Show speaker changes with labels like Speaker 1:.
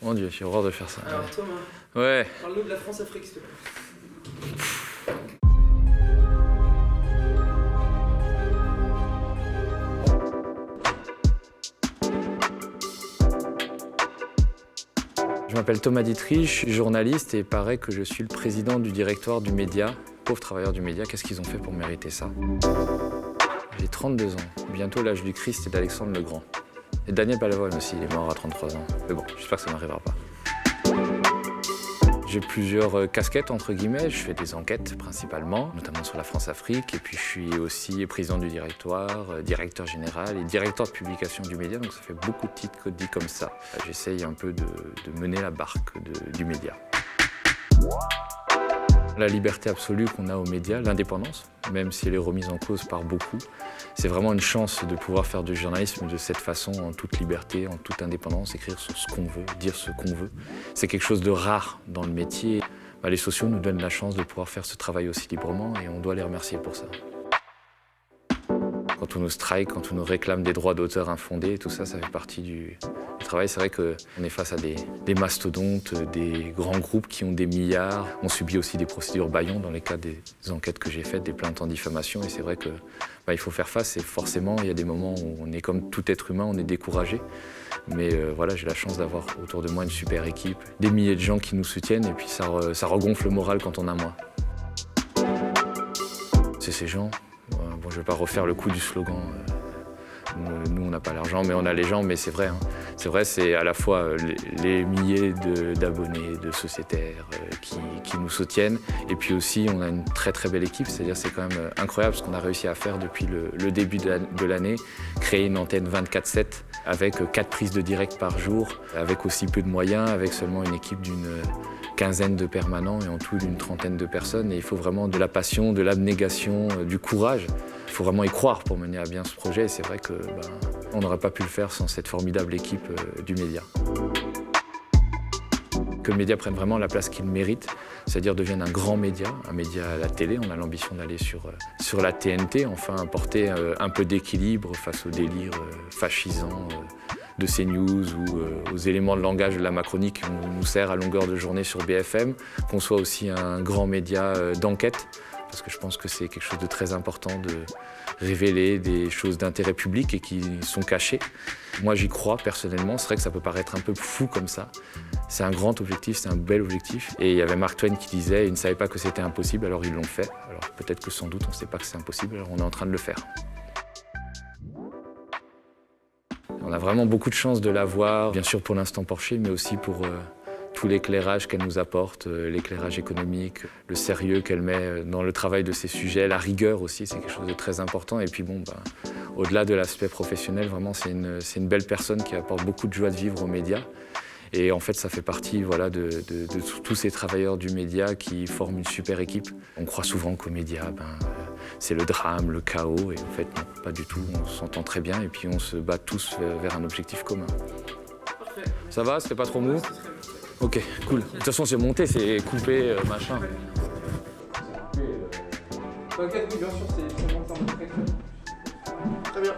Speaker 1: Mon Dieu, j'ai horreur de faire ça.
Speaker 2: Alors Thomas,
Speaker 1: Ouais.
Speaker 2: parle-nous de la France-Afrique, s'il te plaît.
Speaker 1: Je m'appelle Thomas Dietrich, je suis journaliste et il paraît que je suis le président du directoire du média. Pauvres travailleurs du média, qu'est-ce qu'ils ont fait pour mériter ça? J'ai 32 ans, bientôt l'âge du Christ et d'Alexandre le Grand. Et Daniel Balavoine aussi, il est mort à 33 ans. Mais bon, j'espère que ça n'arrivera pas. J'ai plusieurs casquettes, entre guillemets. Je fais des enquêtes principalement, notamment sur la France-Afrique. Et puis je suis aussi président du directoire, directeur général et directeur de publication du média. Donc ça fait beaucoup de titres dit comme ça. J'essaye un peu de mener la barque du média. La liberté absolue qu'on a aux médias, l'indépendance, même si elle est remise en cause par beaucoup, c'est vraiment une chance de pouvoir faire du journalisme de cette façon, en toute liberté, en toute indépendance, écrire sur ce qu'on veut, dire ce qu'on veut. C'est quelque chose de rare dans le métier. Les sociaux nous donnent la chance de pouvoir faire ce travail aussi librement et on doit les remercier pour ça. Quand on nous strike, quand on nous réclame des droits d'auteur infondés, tout ça, ça fait partie du travail. C'est vrai qu'on est face à des mastodontes, des grands groupes qui ont des milliards. On subit aussi des procédures bâillons dans les cas des enquêtes que j'ai faites, des plaintes en diffamation. Et c'est vrai que il faut faire face. Et forcément, il y a des moments où on est comme tout être humain, on est découragé. Mais voilà, j'ai la chance d'avoir autour de moi une super équipe, des milliers de gens qui nous soutiennent. Et puis ça regonfle le moral quand on a moins. C'est ces gens. Bon, je ne vais pas refaire le coup du slogan. Nous, on n'a pas l'argent, mais on a les gens. Mais c'est vrai, hein. C'est vrai, c'est à la fois les milliers d'abonnés, de sociétaires qui nous soutiennent. Et puis aussi, on a une très très belle équipe. C'est-à-dire, c'est quand même incroyable ce qu'on a réussi à faire depuis le début de l'année. Créer une antenne 24/7 avec 4 prises de direct par jour, avec aussi peu de moyens, avec seulement une équipe d'une quinzaine de permanents et en tout d'une trentaine de personnes. Et il faut vraiment de la passion, de l'abnégation, du courage. Il faut vraiment y croire pour mener à bien ce projet. Et c'est vrai que on n'aurait pas pu le faire sans cette formidable équipe du média. Que le média prenne vraiment la place qu'il mérite, c'est-à-dire devienne un grand média à la télé. On a l'ambition d'aller sur la TNT, enfin apporter un peu d'équilibre face aux délires fascisants de CNews ou aux éléments de langage de la Macronie qui nous sert à longueur de journée sur BFM, qu'on soit aussi un grand média d'enquête, parce que je pense que c'est quelque chose de très important de révéler des choses d'intérêt public et qui sont cachées. Moi, j'y crois personnellement. C'est vrai que ça peut paraître un peu fou comme ça. C'est un grand objectif, c'est un bel objectif. Et il y avait Mark Twain qui disait « Ils ne savaient pas que c'était impossible, alors ils l'ont fait ». Alors peut-être que sans doute, on ne sait pas que c'est impossible, alors on est en train de le faire. On a vraiment beaucoup de chance de l'avoir, bien sûr pour l'instant Porcher, mais aussi pour tout l'éclairage qu'elle nous apporte, l'éclairage économique, le sérieux qu'elle met dans le travail de ces sujets, la rigueur aussi, c'est quelque chose de très important. Et puis bon, au-delà de l'aspect professionnel, vraiment c'est une belle personne qui apporte beaucoup de joie de vivre aux médias. Et en fait, ça fait partie de tous ces travailleurs du média qui forment une super équipe. On croit souvent qu'aux médias, c'est le drame, le chaos, et en fait, non, pas du tout. On s'entend très bien et puis on se bat tous vers un objectif commun.
Speaker 2: Parfait.
Speaker 1: Ça va? C'était pas trop mou?
Speaker 2: Ouais, c'est très bien.
Speaker 1: Ok, cool. De toute façon, c'est monté, c'est coupé, machin.
Speaker 2: T'inquiète, oui, bien sûr, c'est monté en mode très clair. Très bien.